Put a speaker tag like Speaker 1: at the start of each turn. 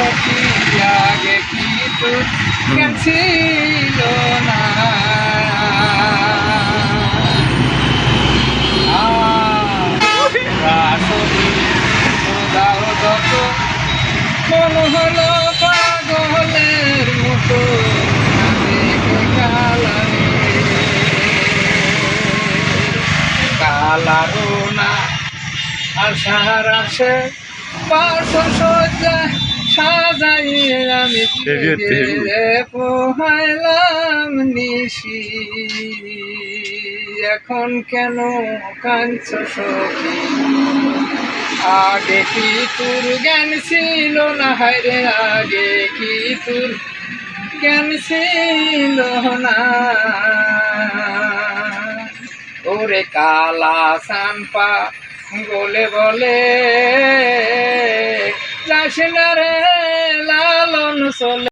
Speaker 1: সখী আগে কি তোর জ্ঞান ছিল না মন হলো পাগলের মতো কালারো না আশার আসে পার্শ্ব সজ্জা সাজাইয়ে আমি পোহাইলাম নিশি এখন কেন কাঞ্চ সখী আগে কি তোর জ্ঞান ছিল না হায়রে আগে কি তোর জ্ঞান ছিল না ওরে কালা সাম্পা বলে বলে যাস না রে লালন চলে